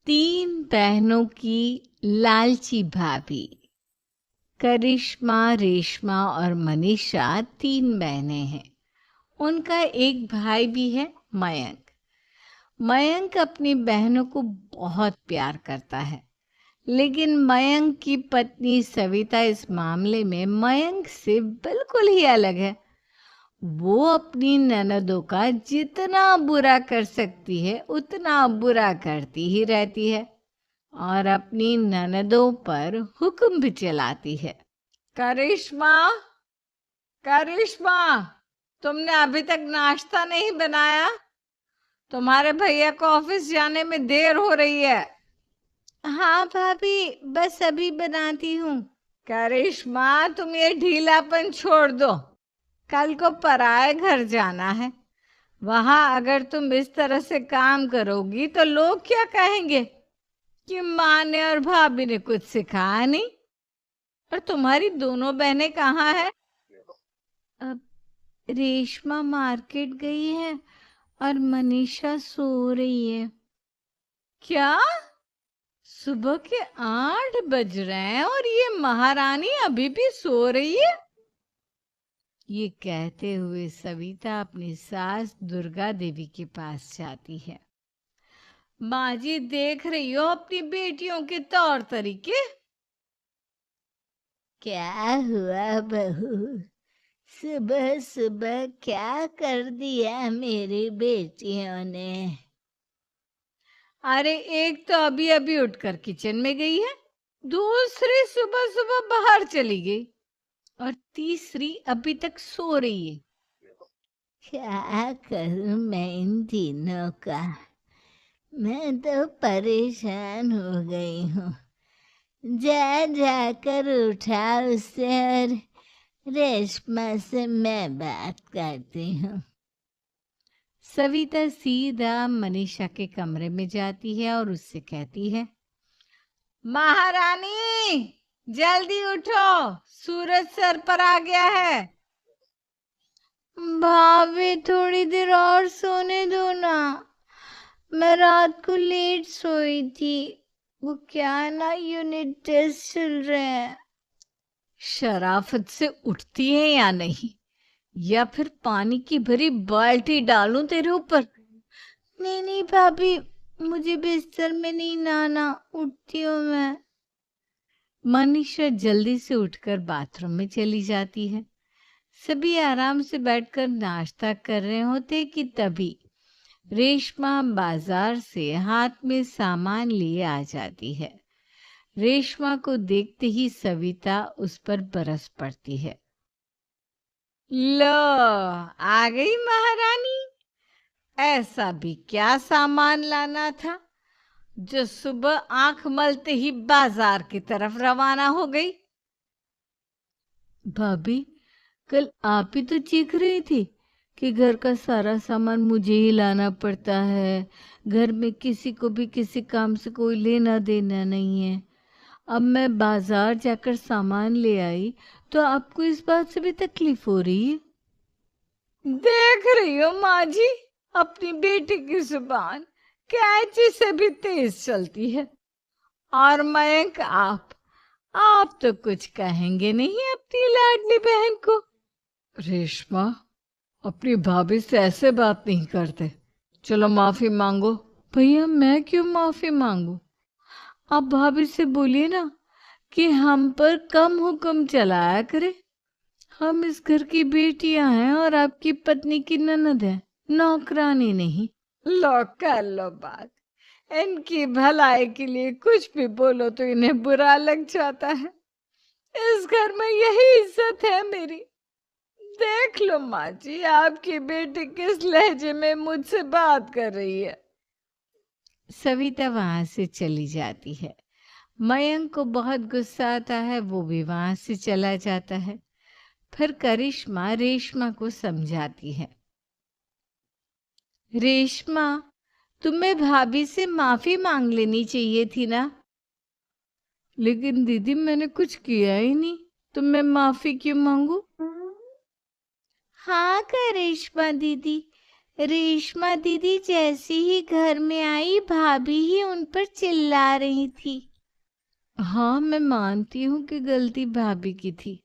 तीन बहनों की लालची भाभी। करिश्मा, रेशमा और मनीषा तीन बहनें हैं। उनका एक भाई भी है, मयंक। मयंक अपनी बहनों को बहुत प्यार करता है, लेकिन मयंक की पत्नी सविता इस मामले में मयंक से बिल्कुल ही अलग है। वो अपनी ननदों का जितना बुरा कर सकती है उतना बुरा करती ही रहती है और अपनी ननदों पर हुक्म भी चलाती है। करिश्मा, करिश्मा, तुमने अभी तक नाश्ता नहीं बनाया? तुम्हारे भैया को ऑफिस जाने में देर हो रही है। हाँ भाभी, बस अभी बनाती हूँ। करिश्मा, तुम ये ढीलापन छोड़ दो। कल को पराए घर जाना है। वहां अगर तुम इस तरह से काम करोगी तो लोग क्या कहेंगे कि माँ ने और भाभी ने कुछ सिखाया नहीं। और तुम्हारी दोनों बहनें कहाँ है? अब रेशमा मार्केट गई है और मनीषा सो रही है। क्या? सुबह के 8 बज रहे हैं और ये महारानी अभी भी सो रही है? ये कहते हुए सविता अपनी सास दुर्गा देवी के पास जाती है। माँ जी, देख रही हो अपनी बेटियों के तौर तरीके? क्या हुआ बहू? सुबह सुबह क्या कर दिया मेरी बेटियों ने? अरे एक तो अभी अभी उठकर किचन में गई है, दूसरी सुबह सुबह बाहर चली गई और तीसरी अभी तक सो रही है। क्या करूं मैं इन तीनों का? मैं तो परेशान हो गई हूँ। जा जाकर उठा उससे और रेशमा से मैं बात करती हूँ। सविता सीधा मनीषा के कमरे में जाती है और उससे कहती है, महारानी जल्दी उठो, सूरज सर पर आ गया है। भाभी थोड़ी देर और सोने दो ना, मैं रात को लेट सोई थी। वो क्या है ना, यूनिट टेस्ट चल रहे हैं। शराफत से उठती है या नहीं, या फिर पानी की भरी बाल्टी डालूं तेरे ऊपर? नहीं नहीं भाभी, मुझे बिस्तर में नहीं नहाना, उठती हूँ मैं। मनीषा जल्दी से उठकर बाथरूम में चली जाती है। सभी आराम से बैठकर नाश्ता कर रहे होते कि तभी रेशमा बाजार से हाथ में सामान लिए आ जाती है। रेशमा को देखते ही सविता उस पर बरस पड़ती है। लो, आ गई महारानी। ऐसा भी क्या सामान लाना था जो सुबह आंख मलते ही बाजार की तरफ रवाना हो गई? भाभी, कल आप ही तो चीख रही थी कि घर का सारा सामान मुझे ही लाना पड़ता है, घर में किसी को भी किसी काम से कोई लेना देना नहीं है। अब मैं बाजार जाकर सामान ले आई तो आपको इस बात से भी तकलीफ हो रही है? देख रही हो माँ जी, अपनी बेटी की जुबान कैंची से भी तेज चलती है। और मयंक, आप तो कुछ कहेंगे नहीं अपनी लाडली बहन को? रेशमा, अपनी भाभी से ऐसे बात नहीं करते। चलो माफी मांगो। भैया, मैं क्यों माफी मांगू? आप भाभी से बोलिए ना कि हम पर कम हुक्म चलाया करे। हम इस घर की बेटियां हैं और आपकी पत्नी की ननद है, नौकरानी नहीं। लो कर लो बात। इनकी भलाई के लिए कुछ भी बोलो तो इन्हें बुरा लग जाता है। इस घर में यही इज्जत है मेरी। देख लो माँ जी, आपकी बेटी किस लहजे में मुझसे बात कर रही है। सविता वहां से चली जाती है। मयंक को बहुत गुस्सा आता है, वो भी वहां से चला जाता है। फिर करिश्मा रेशमा को समझाती है। रेशमा, तुम्हें भाभी से माफी मांग लेनी चाहिए थी ना। लेकिन दीदी, मैंने कुछ किया ही नहीं, तो मैं माफी क्यों मांगू? हाँ करिश्मा दीदी, रेशमा दीदी जैसे ही घर में आई, भाभी ही उन पर चिल्ला रही थी। हाँ, मैं मानती हूँ कि गलती भाभी की थी।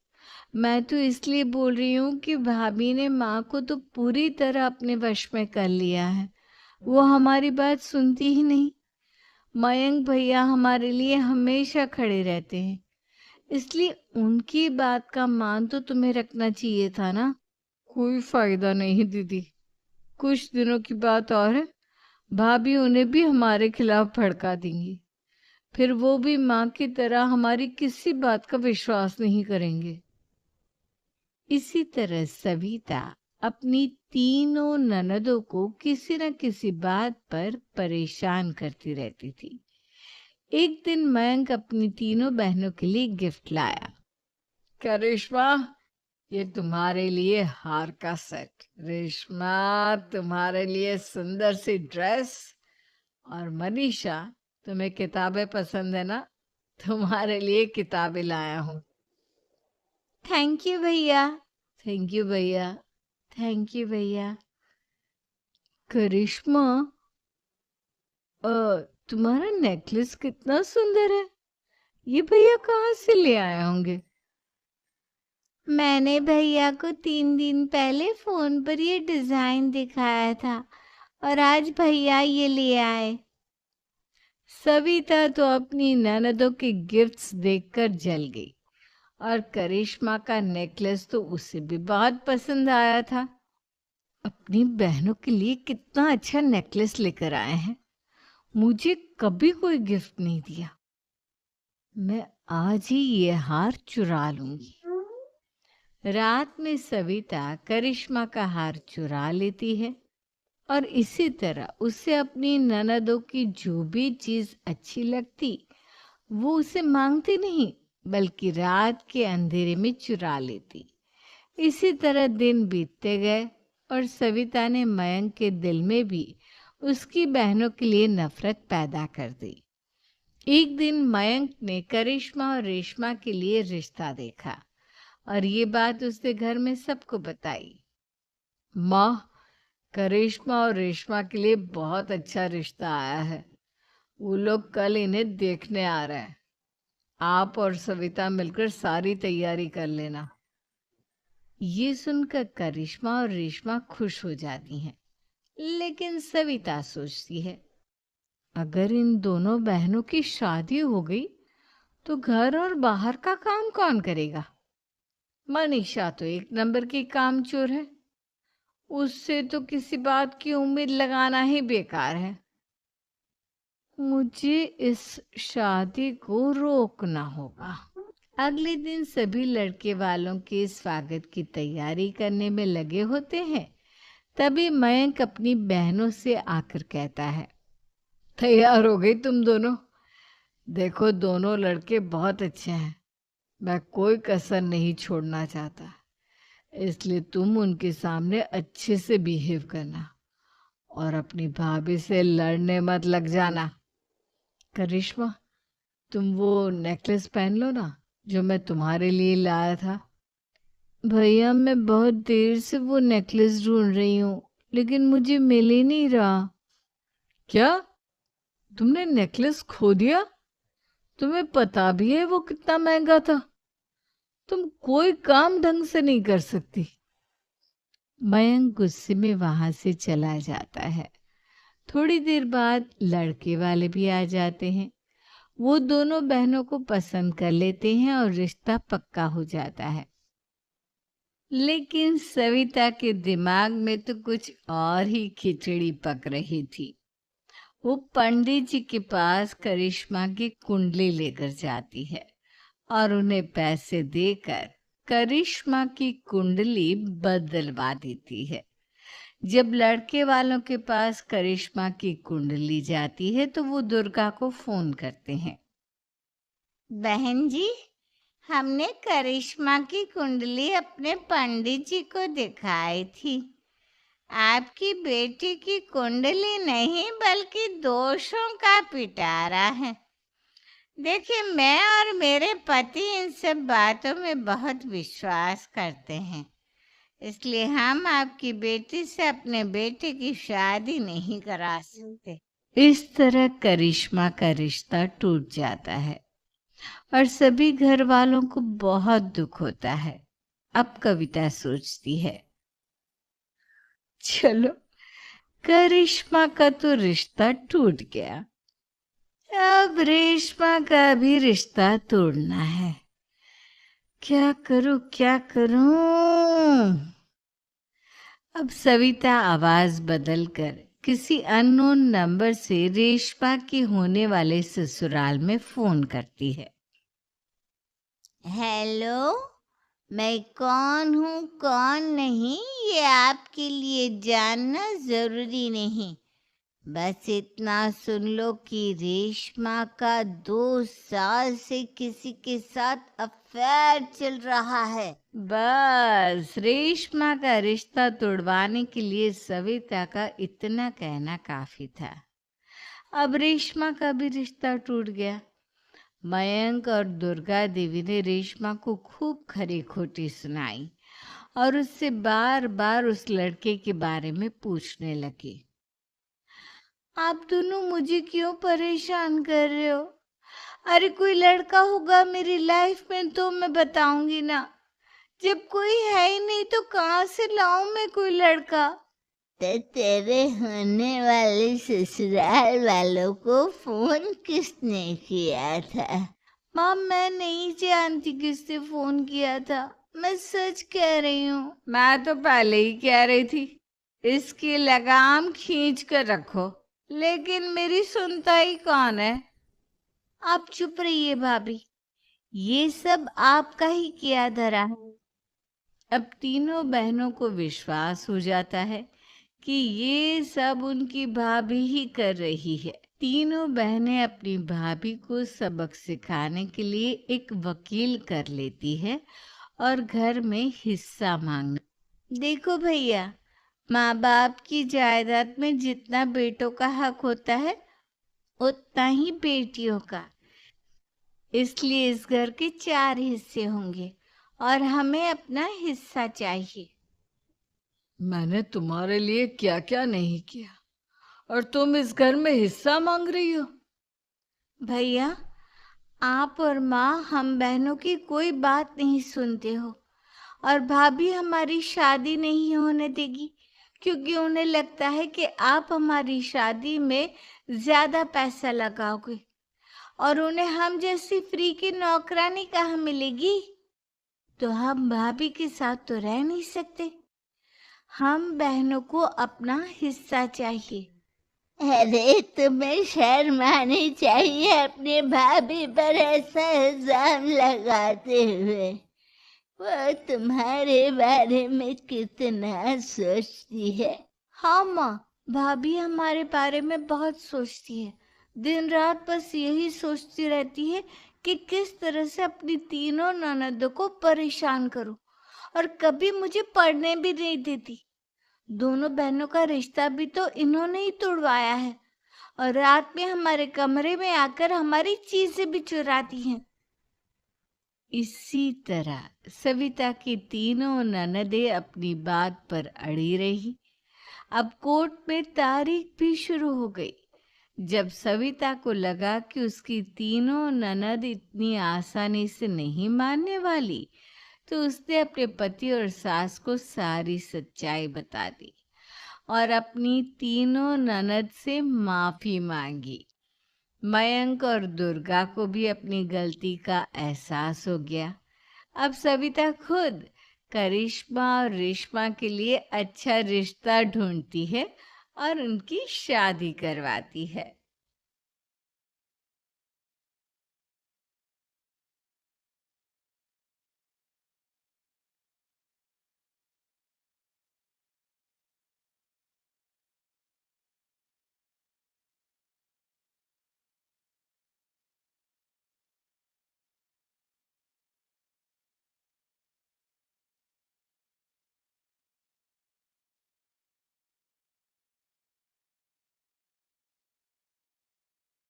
मैं तो इसलिए बोल रही हूँ कि भाभी ने माँ को तो पूरी तरह अपने वश में कर लिया है। वो हमारी बात सुनती ही नहीं। मयंक भैया हमारे लिए हमेशा खड़े रहते हैं, इसलिए उनकी बात का मान तो तुम्हें रखना चाहिए था ना। कोई फायदा नहीं दीदी, कुछ दिनों की बात और है, भाभी उन्हें भी हमारे खिलाफ भड़का देंगी। फिर वो भी माँ की तरह हमारी किसी बात का विश्वास नहीं करेंगे। इसी तरह सविता अपनी तीनों ननदों को किसी न किसी बात पर परेशान करती रहती थी। एक दिन मयंक अपनी तीनों बहनों के लिए गिफ्ट लाया। करिश्मा, ये तुम्हारे लिए हार का सेट, रेशमा तुम्हारे लिए सुंदर सी ड्रेस, और मनीषा तुम्हें किताबें पसंद है ना, तुम्हारे लिए किताबें लाया हूँ। थैंक यू भैया। थैंक यू भैया। थैंक यू भैया। करिश्मा, तुम्हारा नेकलेस कितना सुंदर है, ये भैया कहाँ से ले आए होंगे? मैंने भैया को 3 दिन पहले फोन पर ये डिजाइन दिखाया था और आज भैया ये ले आए। सविता तो अपनी ननदों के गिफ्ट्स देखकर जल गई और करिश्मा का नेकलेस तो उसे भी बहुत पसंद आया था। अपनी बहनों के लिए कितना अच्छा नेकलेस लेकर आए हैं, मुझे कभी कोई गिफ्ट नहीं दिया। मैं आज ही ये हार चुरा लूंगी। रात में सविता करिश्मा का हार चुरा लेती है और इसी तरह उसे अपनी ननदों की जो भी चीज अच्छी लगती वो उसे मांगती नहीं, बल्कि रात के अंधेरे में चुरा लेती। इसी तरह दिन बीतते गए और सविता ने मयंक के दिल में भी उसकी बहनों के लिए नफरत पैदा कर दी। एक दिन मयंक ने करिश्मा और रेशमा के लिए रिश्ता देखा और ये बात उसने घर में सबको बताई। माँ, करिश्मा और रेशमा के लिए बहुत अच्छा रिश्ता आया है, वो लोग कल इन्हें देखने आ रहे हैं। आप और सविता मिलकर सारी तैयारी कर लेना। ये सुनकर करिश्मा और रेशमा खुश हो जाती हैं, लेकिन सविता सोचती है, अगर इन दोनों बहनों की शादी हो गई तो घर और बाहर का काम कौन करेगा? मनीषा तो एक नंबर की कामचोर है, उससे तो किसी बात की उम्मीद लगाना ही बेकार है। मुझे इस शादी को रोकना होगा। अगले दिन सभी लड़के वालों के स्वागत की तैयारी करने में लगे होते हैं। तभी मयंक अपनी बहनों से आकर कहता है, तैयार हो गई तुम दोनों? देखो, दोनों लड़के बहुत अच्छे हैं, मैं कोई कसर नहीं छोड़ना चाहता, इसलिए तुम उनके सामने अच्छे से बिहेव करना और अपनी भाभी से लड़ने मत लग जाना। करिश्मा, तुम वो नेकलेस पहन लो ना जो मैं तुम्हारे लिए लाया था। भैया, मैं बहुत देर से वो नेकलेस ढूंढ रही हूँ, लेकिन मुझे मिल ही नहीं रहा। क्या? तुमने नेकलेस खो दिया? तुम्हें पता भी है वो कितना महंगा था? तुम कोई काम ढंग से नहीं कर सकती। मयंक गुस्से में वहां से चला जाता है। थोड़ी देर बाद लड़के वाले भी आ जाते हैं। वो दोनों बहनों को पसंद कर लेते हैं और रिश्ता पक्का हो जाता है। लेकिन सविता के दिमाग में तो कुछ और ही खिचड़ी पक रही थी। वो पंडित जी के पास करिश्मा की कुंडली लेकर जाती है और उन्हें पैसे देकर करिश्मा की कुंडली बदलवा देती है। जब लड़के वालों के पास करिश्मा की कुंडली जाती है तो वो दुर्गा को फोन करते हैं। बहन जी, हमने करिश्मा की कुंडली अपने पंडित जी को दिखाई थी। आपकी बेटी की कुंडली नहीं बल्कि दोषों का पिटारा है। देखिए, मैं और मेरे पति इन सब बातों में बहुत विश्वास करते हैं, इसलिए हम आपकी बेटी से अपने बेटे की शादी नहीं करा सकते। इस तरह करिश्मा का रिश्ता टूट जाता है और सभी घर वालों को बहुत दुख होता है। अब कविता सोचती है, चलो करिश्मा का तो रिश्ता टूट गया, अब रेशमा का भी रिश्ता तोड़ना है। क्या करूं क्या करूं? अब सविता आवाज बदलकर किसी अननोन नंबर से रेशमा के होने वाले ससुराल में फोन करती है। हेलो, मैं कौन हूँ कौन नहीं ये आपके लिए जानना जरूरी नहीं। बस इतना सुन लो कि रेशमा का 2 साल से किसी के साथ अफेयर चल रहा है। बस रेशमा का रिश्ता तोड़वाने के लिए सविता का इतना कहना काफी था। अब रेशमा का भी रिश्ता टूट गया। मयंक और दुर्गा देवी ने रेशमा को खूब खरी खोटी सुनाई और उससे बार बार उस लड़के के बारे में पूछने लगी। आप दोनों मुझे क्यों परेशान कर रहे हो? अरे कोई लड़का होगा मेरी लाइफ में तो मैं बताऊंगी ना। जब कोई है ही नहीं तो कहाँ से लाऊं मैं कोई लड़का? तो तेरे होने वाले ससुराल वालों को फोन किसने किया था? माँ मैं नहीं जानती किसने फोन किया था, मैं सच कह रही हूँ। मैं तो पहले ही कह रही थी इसकी लगाम खींच कर रखो, लेकिन मेरी सुनता ही कौन है। आप चुप रहिए भाभी, ये सब आपका ही किया धरा है। अब तीनों बहनों को विश्वास हो जाता है कि ये सब उनकी भाभी ही कर रही है। तीनों बहनें अपनी भाभी को सबक सिखाने के लिए एक वकील कर लेती है और घर में हिस्सा मांगना। देखो भैया, माँ बाप की जायदाद में जितना बेटों का हक होता है उतना ही बेटियों का, इसलिए इस घर के 4 हिस्से होंगे और हमें अपना हिस्सा चाहिए। मैंने तुम्हारे लिए क्या क्या नहीं किया और तुम इस घर में हिस्सा मांग रही हो? भैया, आप और माँ हम बहनों की कोई बात नहीं सुनते हो और भाभी हमारी शादी नहीं होने देगी क्योंकि उन्हें लगता है कि आप हमारी शादी में ज्यादा पैसा लगाओगे और उन्हें हम जैसी फ्री की नौकरानी कहाँ मिलेगी। तो हम भाभी के साथ तो रह नहीं सकते, हम बहनों को अपना हिस्सा चाहिए। अरे तुम्हें शर्म आनी चाहिए अपने भाभी पर ऐसा इल्जाम लगाते हुए। वो तुम्हारे बारे में कितना सोचती है। हाँ माँ, भाभी हमारे बारे में बहुत सोचती है, दिन रात बस यही सोचती रहती है कि किस तरह से अपनी तीनों ननदों को परेशान करूं और कभी मुझे पढ़ने भी नहीं देती। दोनों बहनों का रिश्ता भी तो इन्होंने ही तोड़वाया है और रात में हमारे कमरे में आकर हमारी चीजें भी चुराती हैं। इसी तरह सविता की तीनों ननदें अपनी बात पर अड़ी रही। अब कोर्ट में तारीख भी शुरू हो गई। जब सविता को लगा कि उसकी तीनों ननद इतनी आसानी से नहीं मानने वाली, तो उसने अपने पति और सास को सारी सच्चाई बता दी और अपनी तीनों ननद से माफी मांगी। मयंक और दुर्गा को भी अपनी गलती का एहसास हो गया। अब सविता खुद करिश्मा और रेशमा के लिए अच्छा रिश्ता ढूंढती है और उनकी शादी करवाती है।